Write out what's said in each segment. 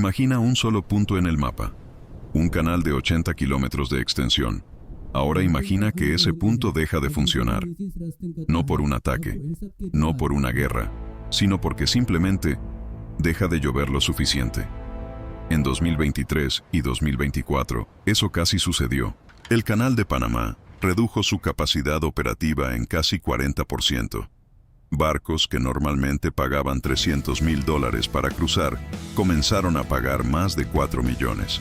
Imagina un solo punto en el mapa, un canal de 80 kilómetros de extensión. Ahora imagina que ese punto deja de funcionar, no por un ataque, no por una guerra, sino porque simplemente deja de llover lo suficiente. En 2023 y 2024, eso casi sucedió. El Canal de Panamá redujo su capacidad operativa en casi 40%. Barcos que normalmente pagaban $300,000 para cruzar, comenzaron a pagar más de 4 millones.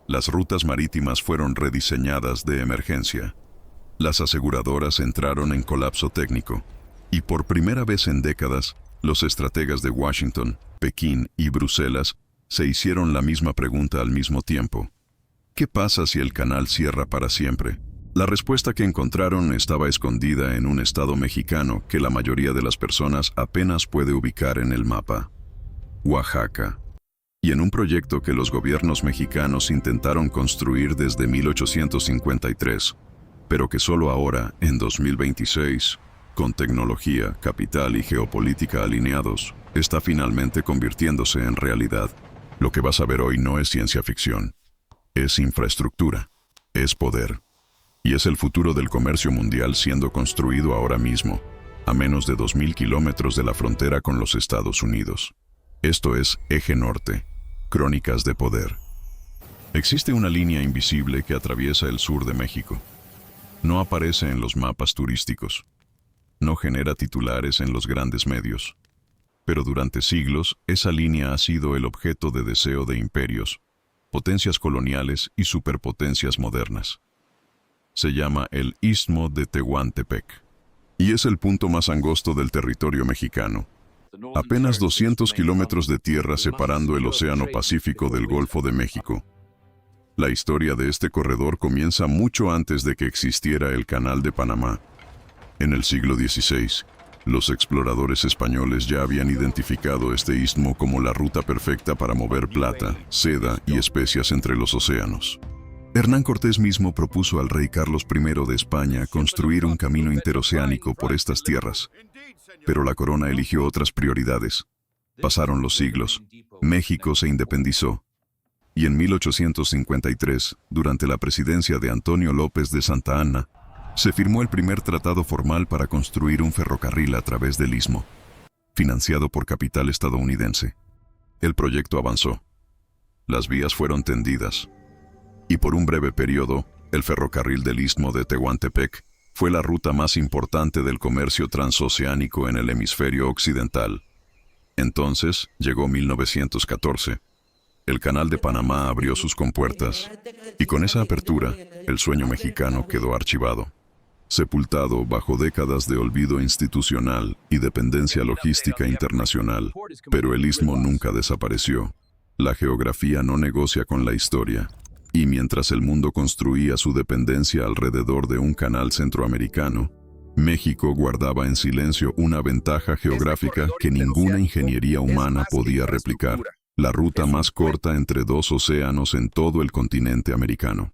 Las rutas marítimas fueron rediseñadas de emergencia. Las aseguradoras entraron en colapso técnico. Y por primera vez en décadas, los estrategas de Washington, Pekín y Bruselas se hicieron la misma pregunta al mismo tiempo. ¿Qué pasa si el canal cierra para siempre? La respuesta que encontraron estaba escondida en un estado mexicano que la mayoría de las personas apenas puede ubicar en el mapa: Oaxaca. Y en un proyecto que los gobiernos mexicanos intentaron construir desde 1853, pero que solo ahora, en 2026, con tecnología, capital y geopolítica alineados, está finalmente convirtiéndose en realidad. Lo que vas a ver hoy no es ciencia ficción, es infraestructura, es poder. Y es el futuro del comercio mundial siendo construido ahora mismo, a menos de 2,000 kilómetros de la frontera con los Estados Unidos. Esto es Eje Norte, Crónicas de Poder. Existe una línea invisible que atraviesa el sur de México. No aparece en los mapas turísticos. No genera titulares en los grandes medios. Pero durante siglos, esa línea ha sido el objeto de deseo de imperios, potencias coloniales y superpotencias modernas. Se llama el Istmo de Tehuantepec. Y es el punto más angosto del territorio mexicano. Apenas 200 kilómetros de tierra separando el Océano Pacífico del Golfo de México. La historia de este corredor comienza mucho antes de que existiera el Canal de Panamá. En el siglo XVI, los exploradores españoles ya habían identificado este istmo como la ruta perfecta para mover plata, seda y especias entre los océanos. Hernán Cortés mismo propuso al rey Carlos I de España construir un camino interoceánico por estas tierras. Pero la corona eligió otras prioridades. Pasaron los siglos. México se independizó. Y en 1853, durante la presidencia de Antonio López de Santa Anna, se firmó el primer tratado formal para construir un ferrocarril a través del istmo, financiado por capital estadounidense. El proyecto avanzó. Las vías fueron tendidas. Y por un breve periodo, el ferrocarril del Istmo de Tehuantepec fue la ruta más importante del comercio transoceánico en el hemisferio occidental. Entonces llegó 1914. El Canal de Panamá abrió sus compuertas, y con esa apertura, el sueño mexicano quedó archivado, sepultado bajo décadas de olvido institucional y dependencia logística internacional. Pero el istmo nunca desapareció. La geografía no negocia con la historia. Y mientras el mundo construía su dependencia alrededor de un canal centroamericano, México guardaba en silencio una ventaja geográfica que ninguna ingeniería humana podía replicar: la ruta más corta entre dos océanos en todo el continente americano.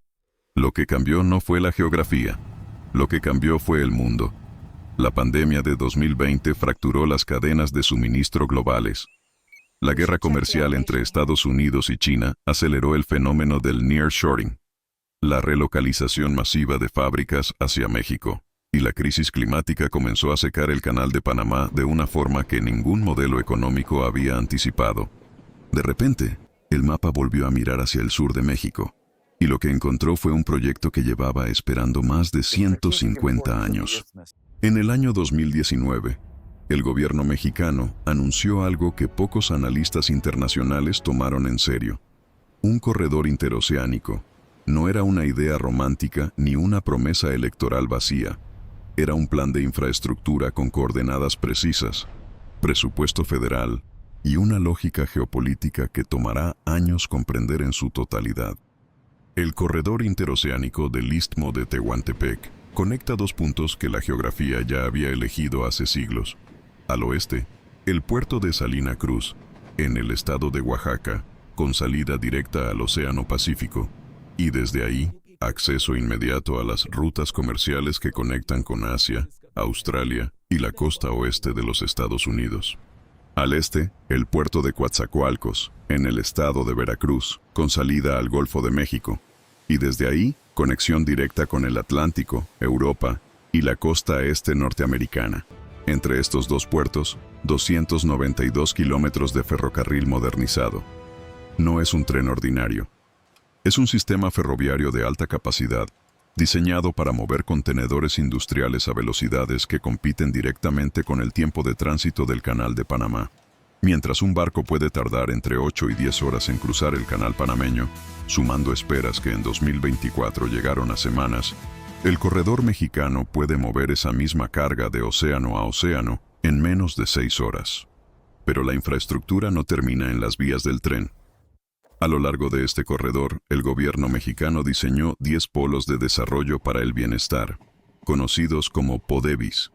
Lo que cambió no fue la geografía, lo que cambió fue el mundo. La pandemia de 2020 fracturó las cadenas de suministro globales. La guerra comercial entre Estados Unidos y China aceleró el fenómeno del nearshoring, la relocalización masiva de fábricas hacia México, y la crisis climática comenzó a secar el Canal de Panamá de una forma que ningún modelo económico había anticipado. De repente, el mapa volvió a mirar hacia el sur de México, y lo que encontró fue un proyecto que llevaba esperando más de 150 años. En el año 2019, el gobierno mexicano anunció algo que pocos analistas internacionales tomaron en serio: un corredor interoceánico. No era una idea romántica ni una promesa electoral vacía. Era un plan de infraestructura con coordenadas precisas, presupuesto federal y una lógica geopolítica que tomará años comprender en su totalidad. El corredor interoceánico del Istmo de Tehuantepec conecta dos puntos que la geografía ya había elegido hace siglos. Al oeste, el puerto de Salina Cruz, en el estado de Oaxaca, con salida directa al Océano Pacífico, y desde ahí, acceso inmediato a las rutas comerciales que conectan con Asia, Australia y la costa oeste de los Estados Unidos. Al este, el puerto de Coatzacoalcos, en el estado de Veracruz, con salida al Golfo de México. Y desde ahí, conexión directa con el Atlántico, Europa y la costa este norteamericana. Entre estos dos puertos, 292 kilómetros de ferrocarril modernizado. No es un tren ordinario. Es un sistema ferroviario de alta capacidad, diseñado para mover contenedores industriales a velocidades que compiten directamente con el tiempo de tránsito del Canal de Panamá. Mientras un barco puede tardar entre 8 y 10 horas en cruzar el canal panameño, sumando esperas que en 2024 llegaron a semanas, el corredor mexicano puede mover esa misma carga de océano a océano en menos de 6 horas. Pero la infraestructura no termina en las vías del tren. A lo largo de este corredor, el gobierno mexicano diseñó 10 polos de desarrollo para el bienestar, conocidos como PODEBIS.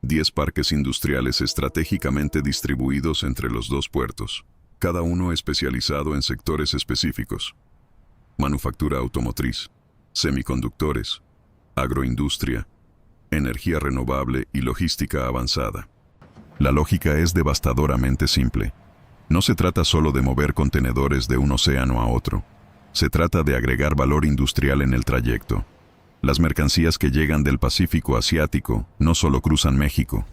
10 parques industriales estratégicamente distribuidos entre los dos puertos, cada uno especializado en sectores específicos: manufactura automotriz, semiconductores, agroindustria, energía renovable y logística avanzada. La lógica es devastadoramente simple. No se trata solo de mover contenedores de un océano a otro. Se trata de agregar valor industrial en el trayecto. Las mercancías que llegan del Pacífico Asiático no solo cruzan México.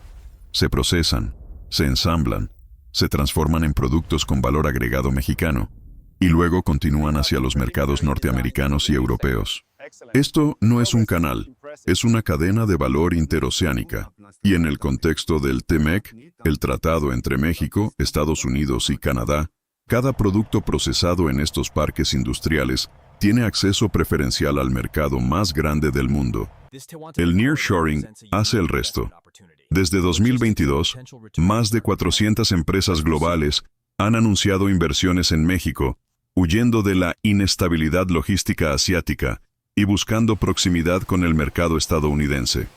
Se procesan, se ensamblan, se transforman en productos con valor agregado mexicano y luego continúan hacia los mercados norteamericanos y europeos. Esto no es un canal, es una cadena de valor interoceánica. Y en el contexto del TMEC, el tratado entre México, Estados Unidos y Canadá, cada producto procesado en estos parques industriales tiene acceso preferencial al mercado más grande del mundo. El nearshoring hace el resto. Desde 2022, más de 400 empresas globales han anunciado inversiones en México, huyendo de la inestabilidad logística asiática y buscando proximidad con el mercado estadounidense.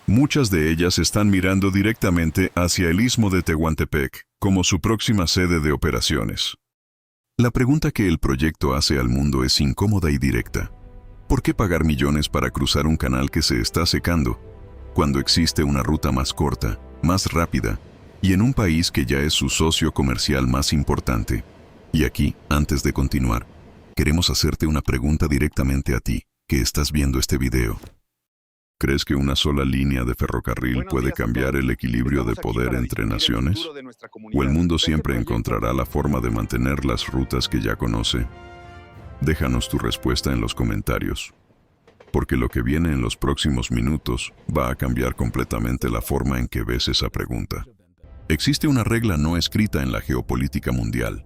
Muchas de ellas están mirando directamente hacia el Istmo de Tehuantepec como su próxima sede de operaciones. La pregunta que el proyecto hace al mundo es incómoda y directa. ¿Por qué pagar millones para cruzar un canal que se está secando, cuando existe una ruta más corta, más rápida, y en un país que ya es su socio comercial más importante? Y aquí, antes de continuar, queremos hacerte una pregunta directamente a ti, que estás viendo este video. ¿Crees que una sola línea de ferrocarril puede cambiar el equilibrio de poder entre naciones? ¿O el mundo siempre encontrará la forma de mantener las rutas que ya conoce? Déjanos tu respuesta en los comentarios, porque lo que viene en los próximos minutos va a cambiar completamente la forma en que ves esa pregunta. Existe una regla no escrita en la geopolítica mundial.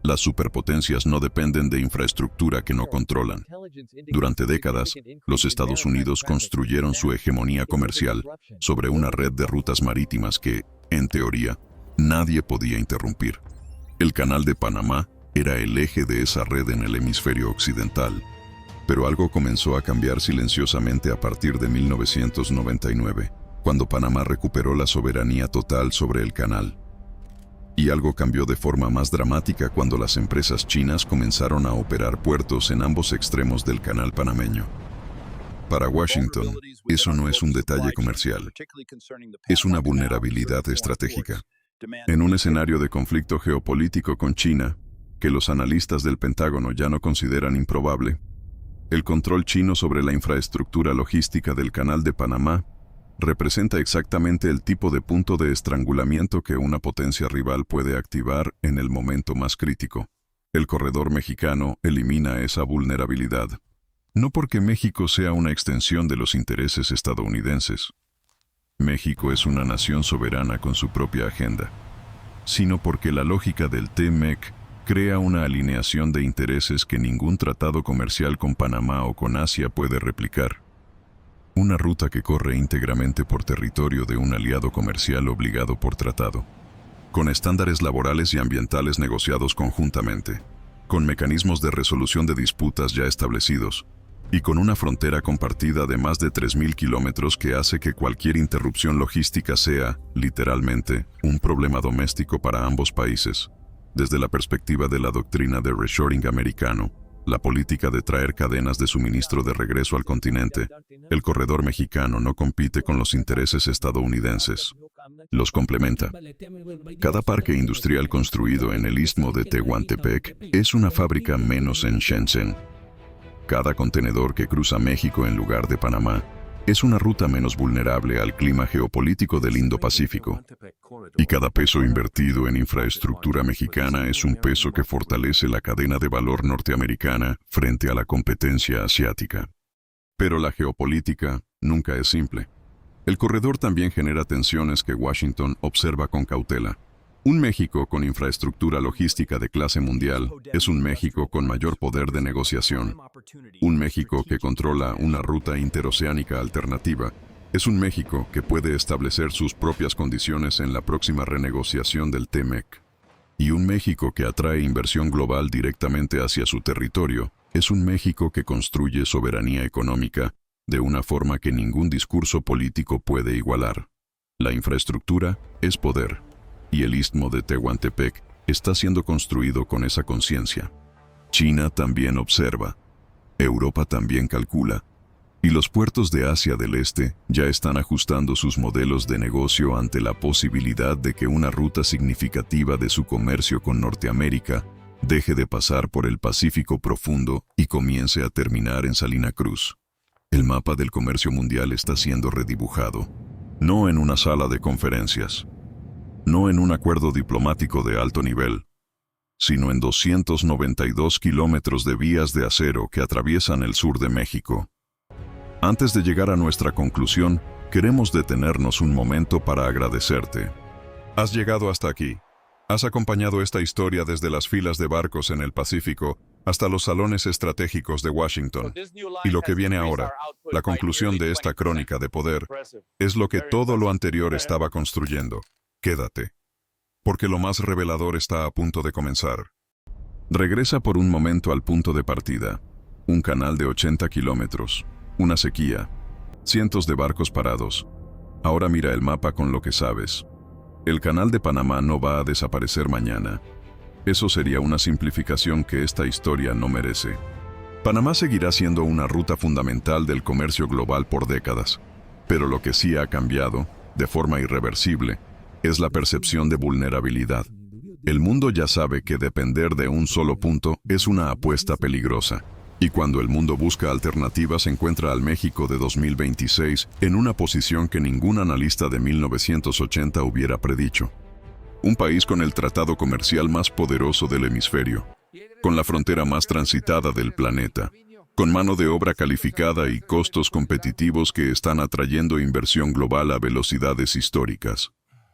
Las superpotencias no dependen de infraestructura que no controlan. Durante décadas, los Estados Unidos construyeron su hegemonía comercial sobre una red de rutas marítimas que, en teoría, nadie podía interrumpir. El Canal de Panamá era el eje de esa red en el hemisferio occidental. Pero algo comenzó a cambiar silenciosamente a partir de 1999, cuando Panamá recuperó la soberanía total sobre el canal. Y algo cambió de forma más dramática cuando las empresas chinas comenzaron a operar puertos en ambos extremos del canal panameño. Para Washington, eso no es un detalle comercial, es una vulnerabilidad estratégica. En un escenario de conflicto geopolítico con China, que los analistas del Pentágono ya no consideran improbable, el control chino sobre la infraestructura logística del Canal de Panamá representa exactamente el tipo de punto de estrangulamiento que una potencia rival puede activar en el momento más crítico. El corredor mexicano elimina esa vulnerabilidad. No porque México sea una extensión de los intereses estadounidenses. México es una nación soberana con su propia agenda, sino porque la lógica del TMEC crea una alineación de intereses que ningún tratado comercial con Panamá o con Asia puede replicar. Una ruta que corre íntegramente por territorio de un aliado comercial obligado por tratado, con estándares laborales y ambientales negociados conjuntamente, con mecanismos de resolución de disputas ya establecidos, y con una frontera compartida de más de 3.000 kilómetros que hace que cualquier interrupción logística sea, literalmente, un problema doméstico para ambos países. Desde la perspectiva de la doctrina de reshoring americano, la política de traer cadenas de suministro de regreso al continente, el corredor mexicano no compite con los intereses estadounidenses. los complementa. Cada parque industrial construido en el istmo de Tehuantepec es una fábrica menos en Shenzhen. Cada contenedor que cruza México en lugar de Panamá es una ruta menos vulnerable al clima geopolítico del Indo-Pacífico. Y cada peso invertido en infraestructura mexicana es un peso que fortalece la cadena de valor norteamericana frente a la competencia asiática. Pero la geopolítica nunca es simple. El corredor también genera tensiones que Washington observa con cautela. Un México con infraestructura logística de clase mundial es un México con mayor poder de negociación. Un México que controla una ruta interoceánica alternativa es un México que puede establecer sus propias condiciones en la próxima renegociación del TMEC. Y un México que atrae inversión global directamente hacia su territorio es un México que construye soberanía económica de una forma que ningún discurso político puede igualar. La infraestructura es poder. Y el istmo de Tehuantepec está siendo construido con esa conciencia. China también observa. Europa también calcula. Y los puertos de Asia del Este ya están ajustando sus modelos de negocio ante la posibilidad de que una ruta significativa de su comercio con Norteamérica deje de pasar por el Pacífico profundo y comience a terminar en Salina Cruz. El mapa del comercio mundial está siendo redibujado, no en una sala de conferencias, no en un acuerdo diplomático de alto nivel, sino en 292 kilómetros de vías de acero que atraviesan el sur de México. Antes de llegar a nuestra conclusión, queremos detenernos un momento para agradecerte. Has llegado hasta aquí. Has acompañado esta historia desde las filas de barcos en el Pacífico hasta los salones estratégicos de Washington. Y lo que viene ahora, la conclusión de esta crónica de poder, es lo que todo lo anterior estaba construyendo. Quédate, porque lo más revelador está a punto de comenzar. Regresa por un momento al punto de partida. Un canal de 80 kilómetros, una sequía, cientos de barcos parados. Ahora mira el mapa con lo que sabes. El canal de Panamá no va a desaparecer mañana. Eso sería una simplificación que esta historia no merece. Panamá seguirá siendo una ruta fundamental del comercio global por décadas, pero lo que sí ha cambiado, de forma irreversible, es la percepción de vulnerabilidad. El mundo ya sabe que depender de un solo punto es una apuesta peligrosa. Y cuando el mundo busca alternativas encuentra al México de 2026 en una posición que ningún analista de 1980 hubiera predicho. Un país con el tratado comercial más poderoso del hemisferio, con la frontera más transitada del planeta, con mano de obra calificada y costos competitivos que están atrayendo inversión global a velocidades históricas.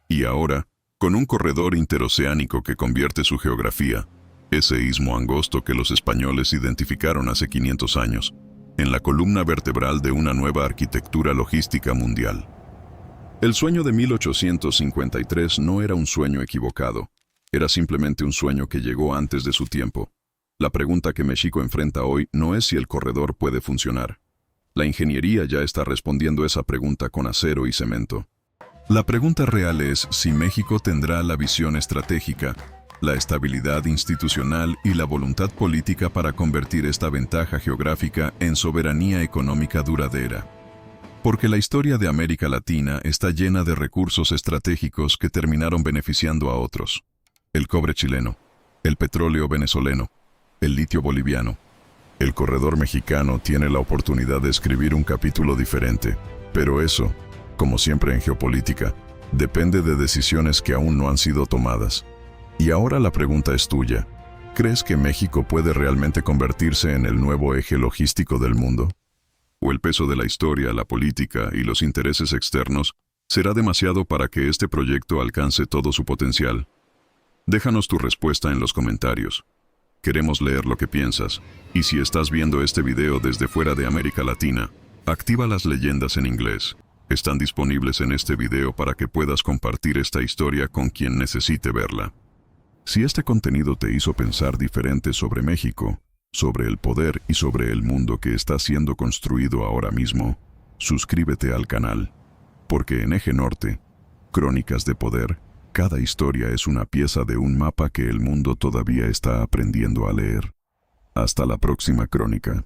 Y ahora, con un corredor interoceánico que convierte su geografía, ese istmo angosto que los españoles identificaron hace 500 años, en la columna vertebral de una nueva arquitectura logística mundial. El sueño de 1853 no era un sueño equivocado, era simplemente un sueño que llegó antes de su tiempo. La pregunta que México enfrenta hoy no es si el corredor puede funcionar. La ingeniería ya está respondiendo esa pregunta con acero y cemento. La pregunta real es si México tendrá la visión estratégica, la estabilidad institucional y la voluntad política para convertir esta ventaja geográfica en soberanía económica duradera. Porque la historia de América Latina está llena de recursos estratégicos que terminaron beneficiando a otros. El cobre chileno, el petróleo venezolano, el litio boliviano. El corredor mexicano tiene la oportunidad de escribir un capítulo diferente, pero eso, como siempre en geopolítica, depende de decisiones que aún no han sido tomadas. Y ahora la pregunta es tuya. ¿Crees que México puede realmente convertirse en el nuevo eje logístico del mundo? ¿O el peso de la historia, la política y los intereses externos será demasiado para que este proyecto alcance todo su potencial? Déjanos tu respuesta en los comentarios. Queremos leer lo que piensas. Y si estás viendo este video desde fuera de América Latina, activa las leyendas en inglés. Están disponibles en este video para que puedas compartir esta historia con quien necesite verla. Si este contenido te hizo pensar diferente sobre México, sobre el poder y sobre el mundo que está siendo construido ahora mismo, suscríbete al canal. Porque en Eje Norte, Crónicas de Poder, cada historia es una pieza de un mapa que el mundo todavía está aprendiendo a leer. Hasta la próxima crónica.